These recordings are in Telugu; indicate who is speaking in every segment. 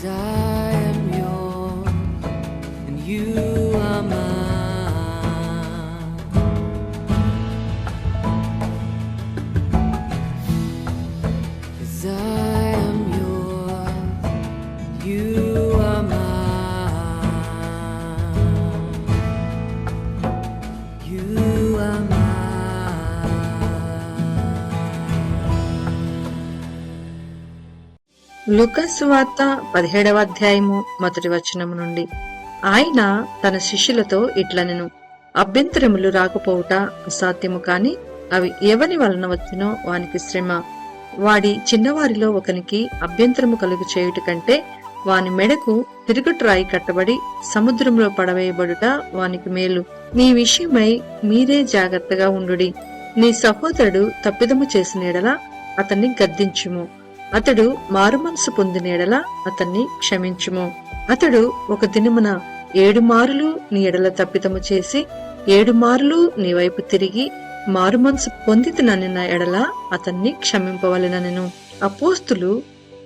Speaker 1: 'Cause I am yours and you are mine. 'Cause I am yours, you are mine. You are mine.
Speaker 2: లూకాసు వార్త 17వ అధ్యాయము మొదటి వచనము నుండి. ఆయన తన శిష్యులతో ఇట్లనెను, అభ్యంతరములు రాకపోవుట అసాధ్యము కాని అవి ఎవని వలన వచ్చినో వానికి శ్రమ. వాడి చిన్నవారిలో ఒకనికి అభ్యంతరము కలుగు చేయుట కంటే వాని మెడకు తిరుగుట్రాయి కట్టబడి సముద్రంలో పడవేయబడుట వానికి మేలు. నీ విషయమై మీరే జాగ్రత్తగా ఉండుడి. నీ సహోదరుడు తప్పిదము చేసిన ఎడల అతన్ని గద్దించుము. అతడు మారుమనసు పొందిన ఎడల అతన్ని క్షమించుము. అతడు ఒక దినమున 7 మారులు నీ ఎడల తప్పిదము చేసి 7 మారులు నీ వైపు తిరిగి మారుమనసు పొందితిననిన ఎడల అతన్ని క్షమింపవలెననెను. అపోస్తులు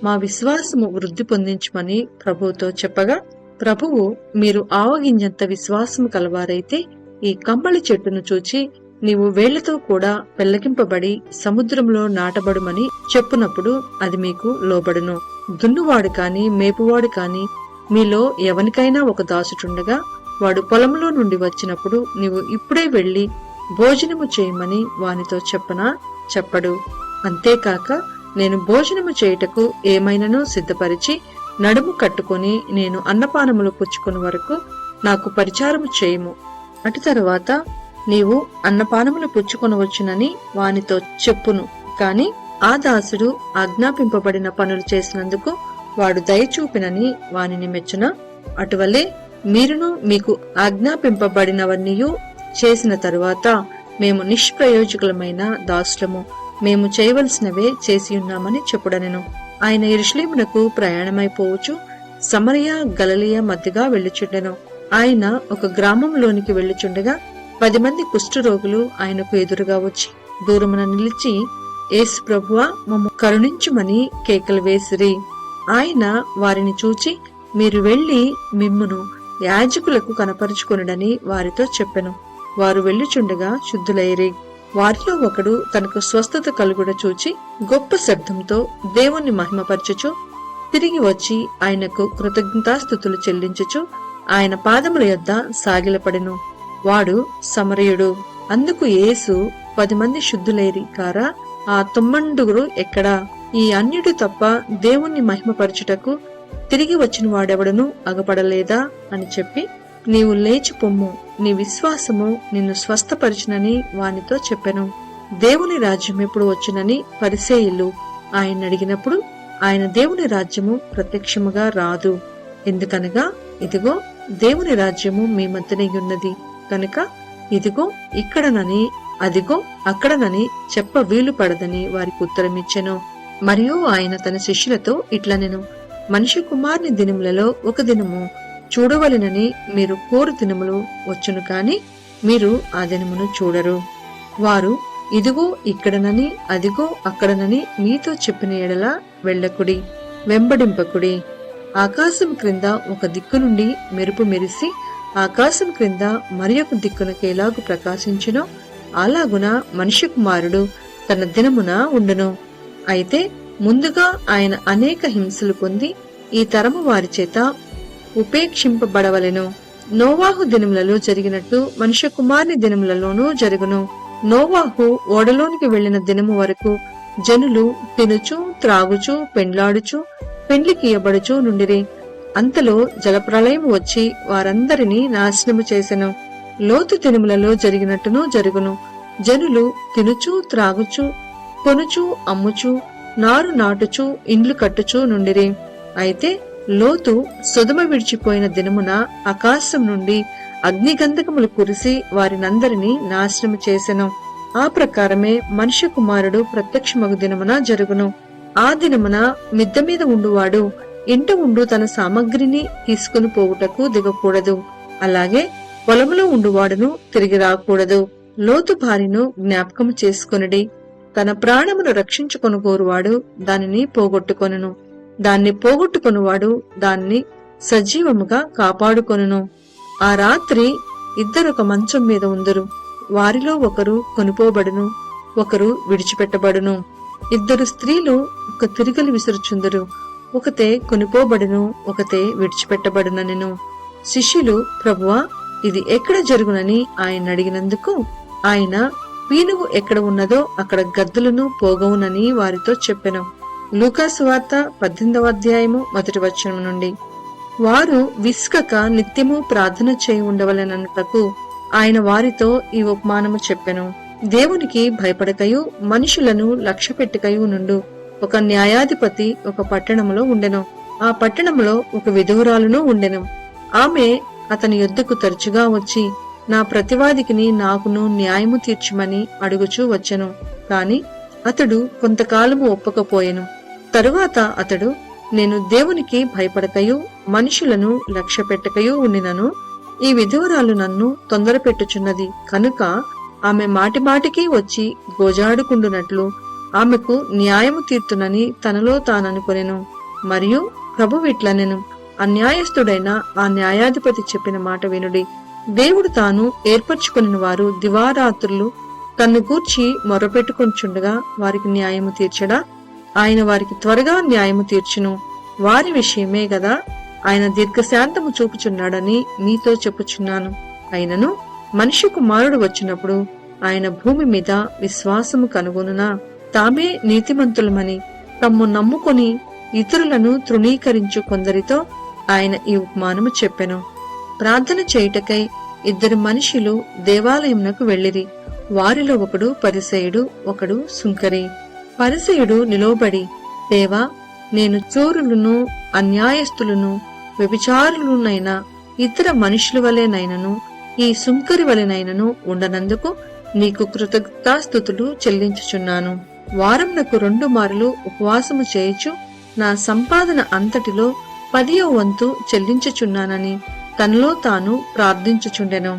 Speaker 2: మా విశ్వాసము వృద్ధి పొందించమని ప్రభువుతో చెప్పగా, ప్రభువు మీరు ఆవగింజంత విశ్వాసము కలవారైతే ఈ కంబళి చెట్టును చూచి నీవు వేళ్లతో కూడా పెళ్లకింపబడి సముద్రంలో నాటబడుమని చెప్పునప్పుడు అది మీకు లోబడును. దున్నువాడు కాని మేపువాడు కాని మీలో ఎవనికైనా ఒక దాసుచుండగా వాడు పొలంలో నుండి వచ్చినప్పుడు నీవు ఇప్పుడే వెళ్లి భోజనము చేయమని వానితో చెప్పనా? చెప్పడు. అంతేకాక నేను భోజనము చేయుటకు ఏమైనను సిద్ధపరిచి నడుము కట్టుకొని నేను అన్నపానములు పుచ్చుకుని వరకు నాకు పరిచారము చేయము. అటు తరువాత నీవు అన్నపానములు పుచ్చుకొనవచ్చునని వానితో చెప్పును. కాని ఆ దాసుడు ఆజ్ఞాపింపబడిన పనులు చేసినందుకు వాడు దయచూపినని వానిని మెచ్చున. అటువలే మీరును మీకు ఆజ్ఞాపింపబడినవన్నీయు చేసిన తరువాత మేము నిష్ప్రయోజకులమైన దాసులము, మేము చేయవలసినవే చేసియున్నామని చెప్పుడనెను. ఆయన యెరూషలేమునకు ప్రయాణమైపోవచ్చు సమరయ గలిలయ మధ్యగా వెళ్ళుచుండెను. ఆయన ఒక గ్రామంలోనికి వెళ్ళుచుండగా 10 మంది కుష్ఠరోగులు ఆయనకు ఎదురుగా వచ్చి దూరమున నిలిచి, యేసు ప్రభువా మమ్ము కరుణించుమని కేకలు వేసిరి. ఆయన వారిని చూచి, మీరు వెళ్లి మిమ్మును యాజకులకు కనపరుచుకొనుడని వారితో చెప్పెను. వారు వెళ్ళుచుండగా శుద్ధులైరి. వారిలో ఒకడు తనకు స్వస్థత కలుగుట చూచి గొప్ప శబ్దంతో దేవుణ్ణి మహిమపరచుచు తిరిగి వచ్చి ఆయనకు కృతజ్ఞతాస్తుతులు చెల్లించుచు ఆయన పాదముల యొద్ద సాగిలపడెను. వాడు సమరయుడు. అందుకు యేసు, 10 మంది శుద్ధులైరి కారా? ఆ 9 ఎక్కడా? ఈ అన్యుడు తప్ప దేవుణ్ణి మహిమపరచుటకు తిరిగి వచ్చిన వాడెవడను అగపడలేదా అని చెప్పి, నీవు లేచి పొమ్ము, నీ విశ్వాసము నిన్ను స్వస్థపరిచినని వానితో చెప్పెను. దేవుని రాజ్యం ఎప్పుడు వచ్చునని పరిసయ్యులు ఆయన అడిగినప్పుడు, ఆయన దేవుని రాజ్యము ప్రత్యక్షముగా రాదు. ఎందుకనగా ఇదిగో దేవుని రాజ్యము మీ మధ్యనే ఉన్నది కనుక ఇదిగో ఇక్కడనని అదిగో అక్కడనని చెప్ప వీలు పడదని వారికి ఉత్తరమిచ్చెను. మరియు ఆయన తన శిష్యులతో ఇట్లనెను, మనిషి కుమారుని దినములలో ఒక దినము చూడవలెనని మీరు కోరు దినములు వచ్చును కాని మీరు ఆ దినమును చూడరు. వారు ఇదిగో ఇక్కడనని అదిగో అక్కడనని మీతో చెప్పిన ఎడల వెళ్ళకుడి, వెంబడింపకుడి. ఆకాశం క్రింద ఒక దిక్కు నుండి మెరుపు మెరిసి ఆకాశం క్రింద మరి ఒక దిక్కునకు ఎలాగు ప్రకాశించునో అలాగున మనిషి కుమారుడు తన దినమున ఉండును. అయితే ముందుగా ఆయన అనేక హింసలు పొంది ఈ తరము వారి చేత ఉపేక్షింపబడవలెను. నోవాహు దినములలో జరిగినట్టు మనిషి కుమారుని దినములలోనూ జరుగును. నోవాహు ఓడలోనికి వెళ్లిన దినము వరకు జనులు తినుచు త్రాగుచు పెండ్లాడుచు పెండ్లికియబడుచు నుండిరి. అంతలో జలప్రళయం వచ్చి వారందరినీ నాశనము చేసెను. లోతు దినములలో జరిగినట్టును జరుగును. జనులు తినుచు త్రాగుచు కొనుచు అమ్ముచు నారు నాటుచు ఇండ్లు కట్టుచు నుండిరి. అయితే లోతు సొదమ విడిచిపోయిన దినమున ఆకాశం నుండి అగ్నిగంధకములు కురిసి వారినందరినీ నాశనము చేసెను. ఆ ప్రకారమే మనిషి కుమారుడు ప్రత్యక్షమగు దినమున జరుగును. ఆ దినమున మిద్దె మీద ఉండువాడు ఇంట ఉండు తన సామగ్రిని తీసుకుని పోవుటకు దిగకూడదు. అలాగే పొలములో ఉండువాడును తిరిగి రాకూడదు. లోతు భార్యను జ్ఞాపకము చేసుకొనుడి. తన ప్రాణమును రక్షించుకొనుగోరువాడు దానిని పోగొట్టుకొనును. దాన్ని పోగొట్టుకొనువాడు దాన్ని సజీవముగా కాపాడుకొనును. ఆ రాత్రి ఇద్దరొక మంచం మీద ఉందరు. వారిలో ఒకరు కొనుపోబడును, ఒకరు విడిచిపెట్టబడును. ఇద్దరు స్త్రీలు ఒక తిరిగలి విసురుచుందరు. ఒకతే కొనుపోబడును, ఒకతే విడిచిపెట్టబడుననెను. శిష్యులు, ప్రభువా, ఇది ఎక్కడ జరుగునని ఆయన అడిగినందుకు ఆయన, పీనుగు ఎక్కడ ఉన్నదో అక్కడ గద్దులను పోగవునని వారితో చెప్పెను. లూకాసు వార్త 18వ అధ్యాయము 1వ వచనం నుండి. వారు విస్కక నిత్యము ప్రార్థన చేయి ఉండవలెననుటకు ఆయన వారితో ఈ ఉపమానము చెప్పెను. దేవునికి భయపడకయు మనుషులను లక్ష్యపెట్టకయు నుండు ఒక న్యాయాధిపతి ఒక పట్టణములో ఉండెను. ఆ పట్టణములో ఒక విధురాలును ఉండెను. ఆమె అతని యొద్దకు తరచుగా వచ్చి, నా ప్రతివాదికిని నాకును న్యాయము తీర్చుమని అడుగుచూ వచ్చెను. కాని అతడు కొంతకాలము ఒప్పకపోయెను. తరువాత అతడు, నేను దేవునికి భయపడకయు మనుషులను లక్ష్యపెట్టకయు ఉండినను ఈ విధువరాలు నన్ను తొందర పెట్టుచున్నది కనుక ఆమె మాటిమాటికి వచ్చి గోజాడుకుండునట్లు ఆమెకు న్యాయము తీర్తునని తనలో తాననుకొనెను. మరియు ప్రభువిట్లనెను, అన్యాయస్తుడైన ఆ న్యాయాధిపతి చెప్పిన మాట వినుడి. దేవుడు తాను ఏర్పరచుకొనిన వారు దివారాత్రులు తన్ను గూర్చి మొరపెట్టుకొంచుండగా వారికి న్యాయము తీర్చడా? ఆయన వారికి త్వరగా న్యాయము తీర్చును. వారి విషయమే గదా ఆయన దీర్ఘశాంతము చూపుచున్నాడని మీతో చెప్పుచున్నాను. అయినను మనిషి కుమారుడు వచ్చినప్పుడు ఆయన భూమి మీద విశ్వాసము కనుగొనునా? తామే నీతిమంతులమని తమ్ము నమ్ముకొని ఇతరులను తృణీకరించు కొందరితో ఆయన ఈ ఉపమానము చెప్పెను. ప్రార్థన చేయుటకై ఇద్దరు మనుషులు దేవాలయమునకు వెళ్ళిరి. వారిలో ఒకడు పరిసయుడు, ఒకడు సుంకరి. పరిసయుడు నిలవబడి, దేవా, నేను చోరులను, అన్యాయస్తులను, వ్యభిచారులునైనా ఇతర మనుషుల వలెనైనను ఈ సుంకరి వలెనైనను ఉండనందుకు నీకు కృతజ్ఞతాస్తుతులు చెల్లించుచున్నాను. వారమునకు 2 మారులు ఉపవాసము చేయుచు నా సంపాదన అంతటిలో 10వ వంతు చెల్లించుచున్నానని తనలో తాను ప్రార్థించుచుండెను.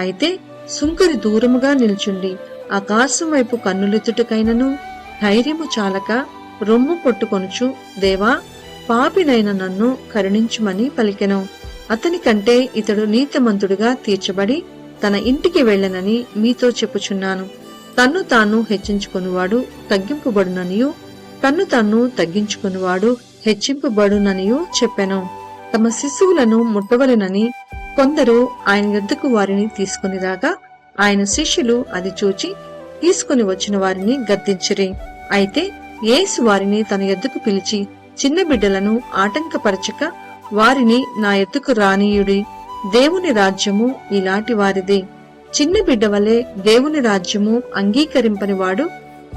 Speaker 2: అయితే సుంకరి దూరముగా నిల్చుండి ఆకాశం వైపు కన్నులెత్తుటకైనను ధైర్యము చాలక రొమ్ము కొట్టుకొనుచు, దేవా, పాపినైన నన్ను కరుణించుమని పలికెను. అతని కంటే ఇతడు నీతిమంతుడిగా తీర్చబడి తన ఇంటికి వెళ్ళనని మీతో చెప్పుచున్నాను. తన్ను తాను హెచ్చించుకునివాడు తగ్గింపబడుననియు, తన్ను తాను తగ్గించుకునివాడు హెచ్చింపబడుననియు చెప్పెను. తమ శిశువులను ముట్టవలెనని కొందరు ఆయన యొద్దకు వారిని తీసుకుని రాగా ఆయన శిష్యులు అది చూచి తీసుకుని వచ్చిన వారిని గద్దించిరి. అయితే యేసు వారిని తన యొద్దకు పిలిచి, చిన్న బిడ్డలను ఆటంకపరచక వారిని నా యొద్దకు రానీయుడి. దేవుని రాజ్యము ఇలాంటి వారిదే. చిన్న బిడ్డ వలె దేవుని రాజ్యము అంగీకరింపని వాడు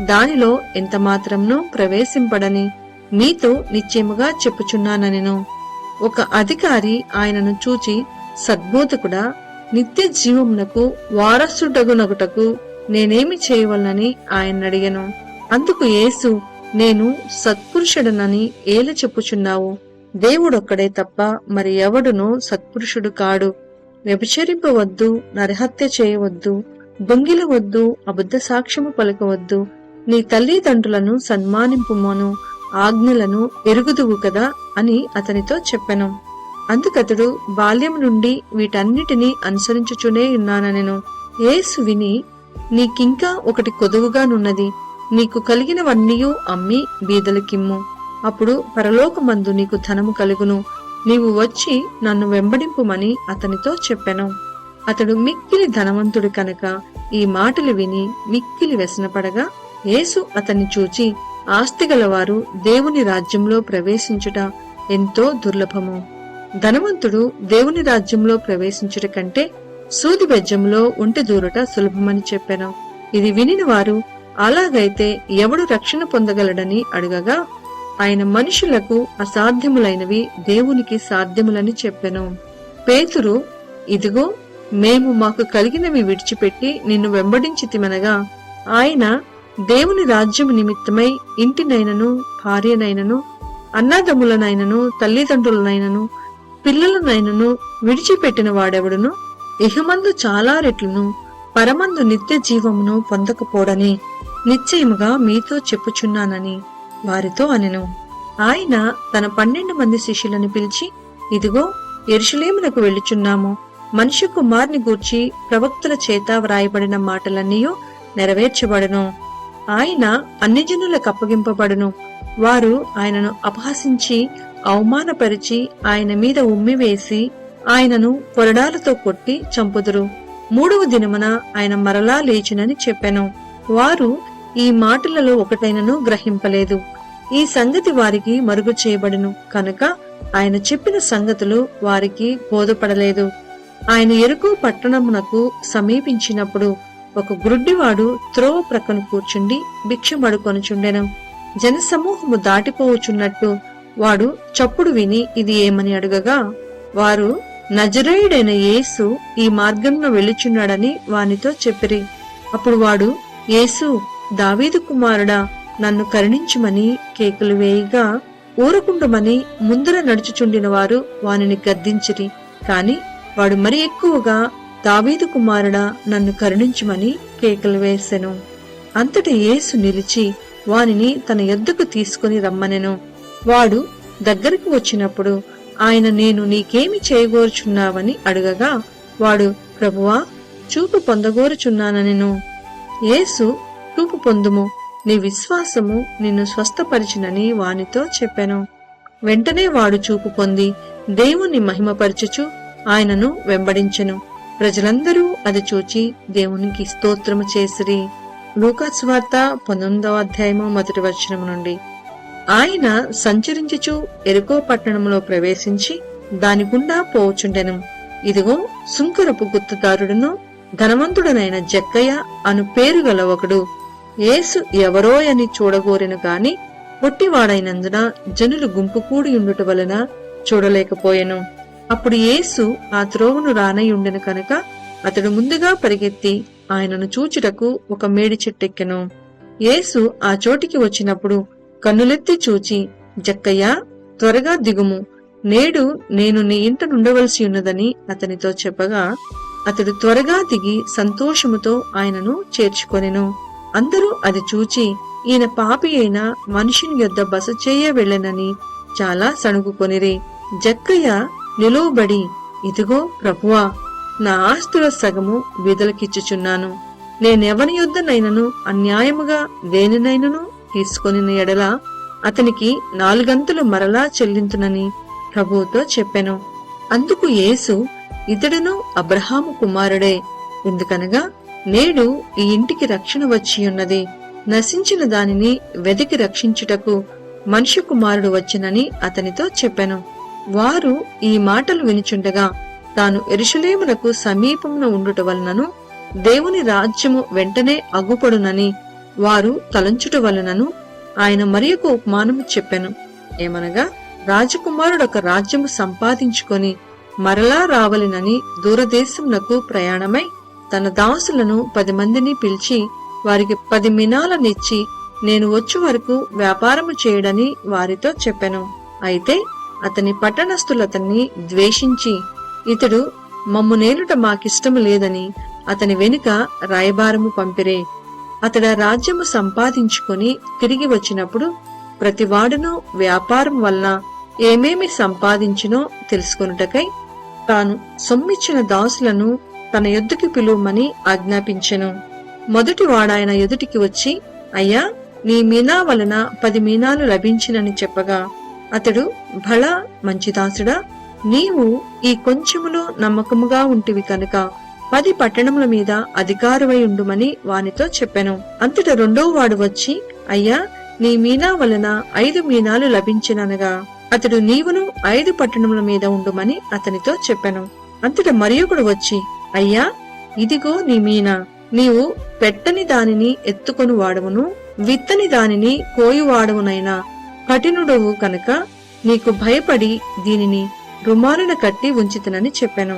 Speaker 2: దానిలో ఎంతమాత్రంనూ ప్రవేశింపడని మీతో నిశ్చయముగా చెప్పుచున్నానెను. ఒక అధికారి ఆయనను చూచి, సద్బోధకుడా, నిత్య జీవమునకు వారసుడగునగుటకు నేనేమి చేయవలనని ఆయన అడిగెను. అందుకు యేసు, నేను సత్పురుషుడనని ఏల చెప్పుచున్నావు. దేవుడొక్కడే తప్ప మరి ఎవడునూ సత్పురుషుడు కాడు. వ్యభిచరింపవద్దు, నరహత్య చేయవద్దు, దొంగిలవద్దు, అబద్ధ సాక్ష్యము పలకవద్దు, నీ తల్లిదండ్రులను సన్మానింపుమను ఆజ్ఞలను ఎరుగుదువు కదా అని అతనితో చెప్పెను. అందుకతడు, బాల్యం నుండి వీటన్నిటినీ అనుసరించుచునే ఉన్నానెను. యేసు విని, నీకింకా ఒకటి కొదువుగానున్నది. నీకు కలిగినవన్నీయూ అమ్మి బీదలకిమ్ము. అప్పుడు పరలోకమందు నీకు ధనము కలుగును. నీవు వచ్చి నన్ను వెంబడింపుమని అతనితో చెప్పెను. అతడు మిక్కిలి ధనవంతుడు కనుక ఈ మాటలు విని మిక్కిలి వ్యసనపడగా యేసు అతన్ని చూచి, ఆస్తిగలవారు దేవుని రాజ్యంలో ప్రవేశించుట ఎంతో దుర్లభము. ధనవంతుడు దేవుని రాజ్యంలో ప్రవేశించుట కంటే సూది బెజ్జంలో ఒంటె దూరుట సులభమని చెప్పెను. ఇది వినిన వారు, అలాగైతే ఎవడు రక్షణ పొందగలడని అడగగా ఆయన, మనుషులకు అసాధ్యములైనవి దేవునికి సాధ్యములని చెప్పెను. పేతురు, ఇదిగో, మేము మాకు కలిగినవి విడిచిపెట్టి నిన్ను వెంబడించితిమనగా ఆయన, దేవుని రాజ్యము నిమిత్తమై ఇంటినైనను, భార్యనైనను, అన్నదమ్ములనైనను, తల్లిదండ్రులనైనను, పిల్లలనైనను విడిచిపెట్టిన వాడెవడును ఇహమందు చాలా రెట్లును పరమందు నిత్య జీవమును పొందకపోడని నిశ్చయముగా మీతో చెప్పుచున్నానని వారితో అనెను. ఆయన తన 12 మంది శిష్యులను పిలిచి, ఇదిగో యెరూషలేమునకు వెళ్ళుచున్నాము, మనుష్య కుమారుని గూర్చి ప్రవక్తల చేత వ్రాయబడిన మాటలన్నీయూ నెరవేర్చబడును. ఆయన అన్ని జనులకు అప్పగింపబడును. వారు ఆయనను అపహసించి అవమానపరిచి ఆయన మీద ఉమ్మివేసి ఆయనను కొరడాలతో కొట్టి చంపుదురు. 3వ దినమున ఆయన మరలా లేచునని చెప్పెను. వారు ఈ మాటలలో ఒకటైనను గ్రహింపలేదు. ఈ సంగతి వారికి మరుగు చేయబడును కనుక ఆయన చెప్పిన సంగతులు వారికి బోధపడలేదు. ఆయన యెరికో పట్టణమునకు సమీపించినప్పుడు ఒక గ్రుడ్డివాడు త్రోవ ప్రక్కన కూర్చుండి భిక్షమడుకొనుచుండెను. జనసమూహము దాటిపోవచున్నట్టు వాడు చప్పుడు విని ఇది ఏమని అడుగగా, వారు నజరేయుడైన యేసు ఈ మార్గంలో వెళ్ళుచున్నాడని వానితో చెప్పిరి. అప్పుడు వాడు, యేసు, దావీదు కుమారుడా, నన్ను కరుణించుమని కేకలు వేయగా ఊరకుండమని ముందర నడుచుచుండిన వారు వానిని గద్దించిరి. కాని వాడు మరి ఎక్కువగా, దావీదు కుమారుడా, నన్ను కరుణించుమని కేకలు వేసెను. అంతటి యేసు నిలిచి వానిని తన యొద్దకు తీసుకుని రమ్మనెను. వాడు దగ్గరకు వచ్చినప్పుడు ఆయన, నేను నీకేమి చేయగోరుచున్నావని అడుగగా వాడు, ప్రభువా, చూపు పొందగోరుచున్నానెను. యేసు, చూపు పొందుము, నీ విశ్వాసము నిన్ను స్వస్థపరిచినని వానితో చెప్పెను. వెంటనే వాడు చూపు పొంది దేవుని మహిమపరచుచు ఆయనను వెంబడించెను. ప్రజలందరూ అది చూచి దేవునికి స్తోత్రము చేసిరి. లూకా సువార్త 19వ అధ్యాయము 1వ వచనము నుండి. ఆయన సంచరించుచు యెరికో పట్టణంలో ప్రవేశించి దాని గుండా పోవుచుండెను. ఇదిగో సుంకరపు గుత్తదారుడును ధనవంతుడనైన జక్కయ్య అను పేరు గల ఒకడు యేసు ఎవరోయని చూడగోరెను గాని పొట్టివాడైనందున జనులు గుంపు కూడి ఉండుట వలన చూడలేకపోయెను. అప్పుడు యేసు ఆ త్రోవను రానయ్యుండెను కనుక అతడు ముందుగా పరిగెత్తి ఆయనను చూచుటకు ఒక మేడి చెట్టెక్కెను. యేసు ఆ చోటికి వచ్చినప్పుడు కన్నులెత్తి చూచి, జక్కయ్యా, త్వరగా దిగుము, నేడు నేను నీ ఇంట నుండవలసి ఉన్నదని అతనితో చెప్పగా అతడు త్వరగా దిగి సంతోషముతో ఆయనను చేర్చుకొనెను. అందరూ అది చూచి, ఈయన పాపి అయిన మనుషుని యొద్ద బస చేయ వెళ్ళనని చాలా సణుగుకొనిరి. జక్కయ్య నిలువబడి, ఇదిగో ప్రభువా, నా ఆస్తుల సగము బీదలకిచ్చుచున్నాను. నేనెవని యొద్దనైనను అన్యాయముగా దేనినైనను తీసుకొనిన ఎడల అతనికి 4 గంతులు మరలా చెల్లింతునని ప్రభువుతో చెప్పెను. అందుకు యేసు, ఇతడును అబ్రహాము కుమారుడే, ఎందుకనగా నేడు ఈ ఇంటికి రక్షణ వచ్చియున్నది. నశించిన దానిని వెదికి రక్షించుటకు మనుష్య కుమారుడు వచ్చెనని అతనితో చెప్పెను. వారు ఈ మాటలు వినుచుండగా తాను యెరూషలేమునకు సమీపమున ఉండుట వలనను దేవుని రాజ్యము వెంటనే అగుపడునని వారు తలంచుట వలనను ఆయన మరియొక ఉపమానము చెప్పెను. ఏమనగా, రాజకుమారుడొక రాజ్యము సంపాదించుకొని మరలా రావలెనని దూరదేశమునకు ప్రయాణమై తన దాసులను 10 మందిని పిలిచి వారికి 10 మినాలనిచ్చి నేను వచ్చు వరకు వ్యాపారము చేయడని వారితో చెప్పెను. అయితే అతని పట్టణస్థులతన్ని ద్వేషించి, ఇతడు మమ్ము నేలుట మాకిష్టము లేదని అతని వెనుక రాయబారము పంపిరే. అతడ రాజ్యము సంపాదించుకొని తిరిగి వచ్చినప్పుడు ప్రతివాడును వ్యాపారం వలన ఏమేమి సంపాదించినో తెలుసుకొనుటకై తాను సొమ్మిచ్చిన దాసులను తన యొద్దకు పిలువమని ఆజ్ఞాపించెను. మొదటి వాడాయన ఎదుటికి వచ్చి, అయ్యా, నీ మీనా వలన 10 మీనాలు లభించినని చెప్పగా అతడు, భళా మంచి దాసుడా, నీవు ఈ కొంచెములో నమ్మకముగా ఉంటివి కనుక 10 పట్టణముల మీద అధికారమై ఉండుమని వానితో చెప్పెను. అంతట 2వ వాడు వచ్చి, అయ్యా, నీ మీనా వలన 5 మీనాలు లభించిననగా అతడు, నీవును 5 పట్టణముల మీద ఉండుమని అతనితో చెప్పెను. అంతట మరియొకడు వచ్చి, అయ్యా, ఇదిగో నీ మీనా, నీవు పెట్టని దానిని ఎత్తుకొని వాడవును, విత్తని దానిని కోయువాడవునైనా కఠినుడవు కనుక నీకు భయపడి దీనిని రుమాలున కట్టి ఉంచితనని చెప్పెను.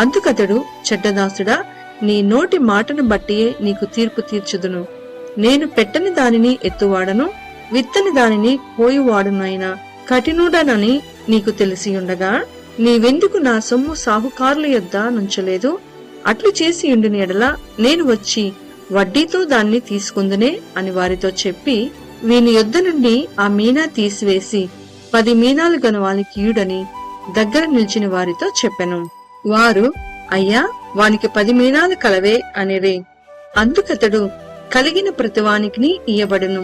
Speaker 2: అందుకతడు, చెడ్డదాసుడా, నీ నోటి మాటను బట్టియే నీకు తీర్పు తీర్చుదును. నేను పెట్టని దానిని ఎత్తువాడను, విత్తని దానిని కోయువాడునైనా కఠినుడనని నీకు తెలిసియుండగా నీవెందుకు నా సొమ్ము సాహుకారుల యొద్ద నుంచలేదు? అట్లు చేసి ఉండిన ఎడల నేను వచ్చి వడ్డీతో దాన్ని తీసుకుందునే అని వారితో చెప్పి వీని యొద్ద నుండి ఆ మీనా తీసివేసి 10 మీనాలు గల వానికి ఇయ్యుడని దగ్గర నిలిచిన వారితో చెప్పెను. వారు, అయ్యా, వానికి 10 మీనాలు కలవే అనిరి. అందుకతడు, కలిగిన ప్రతివానికి ఇయ్యబడును,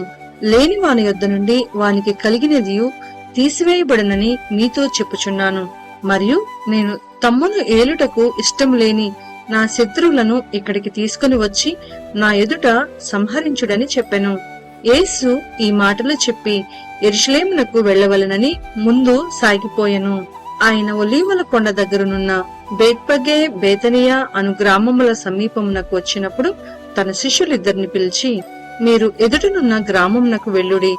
Speaker 2: లేని వాని యొద్ద నుండి వానికి కలిగినదియు తీసివేయబడునని మీతో చెప్పుచున్నాను. మరియు నేను తమ్మును ఏలుటకు ఇష్టం లేని నా శత్రువులను ఇక్కడికి తీసుకుని వచ్చి నా ఎదుట సంహరించుడని చెప్పెను. యేసు ఈ మాటలు చెప్పి యెరూషలేమునకు వెళ్లవలెనని ముందు సాగిపోయెను. ఆయన ఒలీవల కొండ దగ్గరనున్న బేత్పగే, బేతనియా అను గ్రామముల సమీపమునకు వచ్చినప్పుడు తన శిష్యులిద్దరిని పిలిచి, మీరు ఎదుటనున్న గ్రామమునకు వెళ్ళుడి.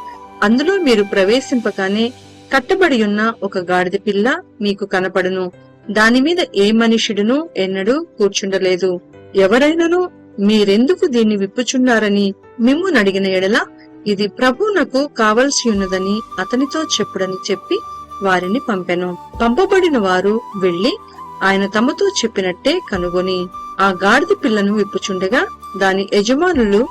Speaker 2: అందులో మీరు ప్రవేశింపగానే కట్టబడి ఉన్న ఒక గాడిద పిల్ల మీకు కనపడును. దానిమీద ఏ మనుష్యుడును ఎన్నడూ కూర్చుండలేదు. ఎవరైనను మీరెందుకు దీన్ని విప్పుచున్నారని మిమ్మును అడిగిన ఎడల ఇది ప్రభువునకు కావలసి ఉన్నదని అతనితో చెప్పుడని చెప్పి వారిని పంపెను. పంపబడిన వారు వెళ్లి ఆయన తమతో చెప్పినట్టే కనుగొని ఆ గాడిద పిల్లను విప్పుచుండగా దాని యజమానులు,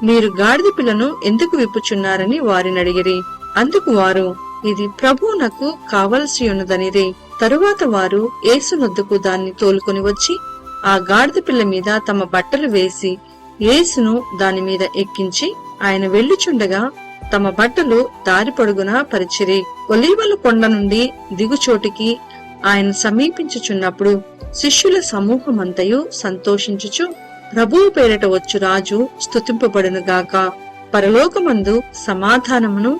Speaker 2: మీరు గాడిద పిల్లను ఎందుకు విప్పుచున్నారని వారిని అడిగిరి. అందుకు వారు, ఇది ప్రభువునకు కావలసి ఉన్నదనిరి. తరువాత వారు యేసునొద్దకు దాన్ని తోలుకొని వచ్చి ఆ గాడిద పిల్ల మీద తమ బట్టలు వేసి యేసును దాని మీద ఎక్కించి ఆయన వెళ్ళుచుండగా తమ బట్టలు దారి పొడుగునా పరిచిరి. ఒలీవల కొండ నుండి దిగుచోటికి ఆయన సమీపించుచున్నప్పుడు శిష్యుల సమూహమంతయు సంతోషించుచు, ప్రభువు పేరట వచ్చు రాజు స్తుతింపబడునుగాక, పరలోకమందు సమాధానమును,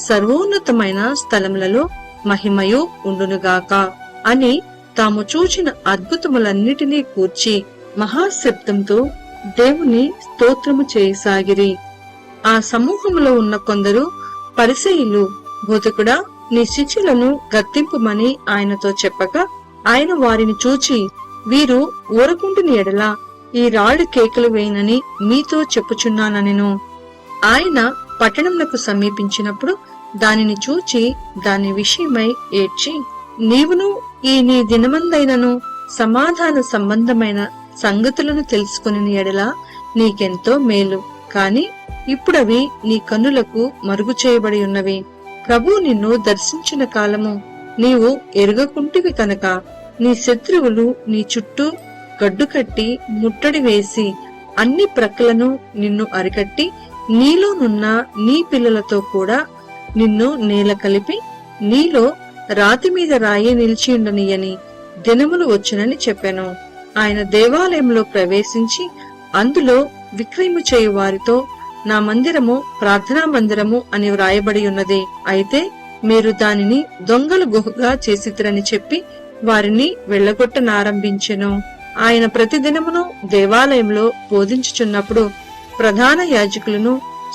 Speaker 2: సర్వోన్నతమైన స్థలములలో మహిమయు ఉండునుగాక అని తాము చూచిన అద్భుతములన్నిటినీ కూర్చి మహాశబ్దంతో దేవుని స్తోత్రము చేయసాగిరి. ఆ సమూహములో ఉన్న కొందరు పరిసయ్యులు, బోధకుడా, నీ శిష్యులను గద్దింపుమని ఆయనతో చెప్పగా ఆయన వారిని చూచి, వీరు ఊరకుంటుని ఎడల ఈ రాళ్లు కేకలు వేయనని మీతో చెప్పుచున్నానెను. ఆయన పట్టణమునకు సమీపించినప్పుడు దానిని చూచి దాని విషయమై ఏడ్చి, నీవును ఈ నీ దినమందైనను సమాధాన సంబంధమైన సంగతులను తెలుసుకుని ఎడల నీకెంతో మేలు, కాని ఇప్పుడవి నీ కన్నులకు మరుగు చేయబడి ఉన్నవి. ప్రభు నిన్ను దర్శించిన కాలము నీవు ఎరుగకుంటివి కనుక నీ శత్రువులు నీ చుట్టూ గడ్డు కట్టి ముట్టడి వేసి అన్ని ప్రక్కలను నిన్ను అరికట్టి నీలోనున్న నీ పిల్లలతో కూడా నిన్ను నేల కలిపి నీలో రాతి మీద రాయి నిలిచియుండనియని దినములు వచ్చునని చెప్పెను. ఆయన దేవాలయంలో ప్రవేశించి అందులో విక్రయము చేయు వారితో, నా మందిరము ప్రార్థనా మందిరము అని వ్రాయబడి ఉన్నది, అయితే మీరు దానిని దొంగల గుహగా చేసిద్రని చెప్పి వారిని వెళ్లగొట్టనారంభించెను. ఆయన ప్రతిదినమును దేవాలయంలో బోధించుచున్నప్పుడు ప్రధాన యాజకులను,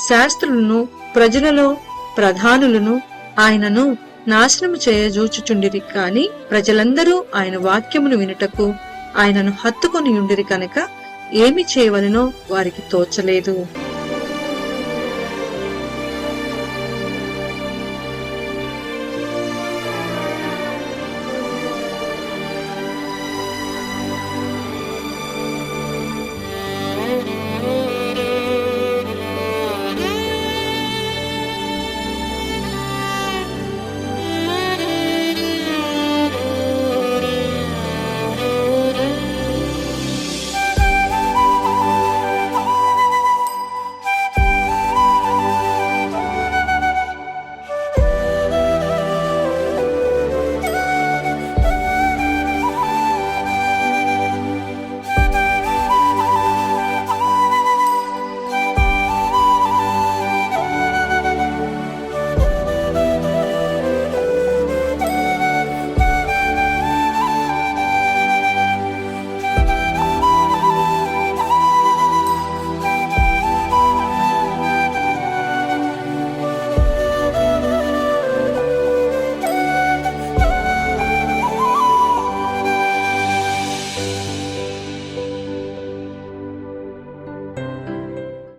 Speaker 2: శాస్త్రులను, ప్రజలలో ప్రధానులను ఆయనను నాశనము చేయజూచుచుండిరి. కాని ప్రజలందరూ ఆయన వాక్యమును వినుటకు ఆయనను హత్తుకొని ఉండిరి కనుక ఏమి చేయవలెనో వారికి తోచలేదు.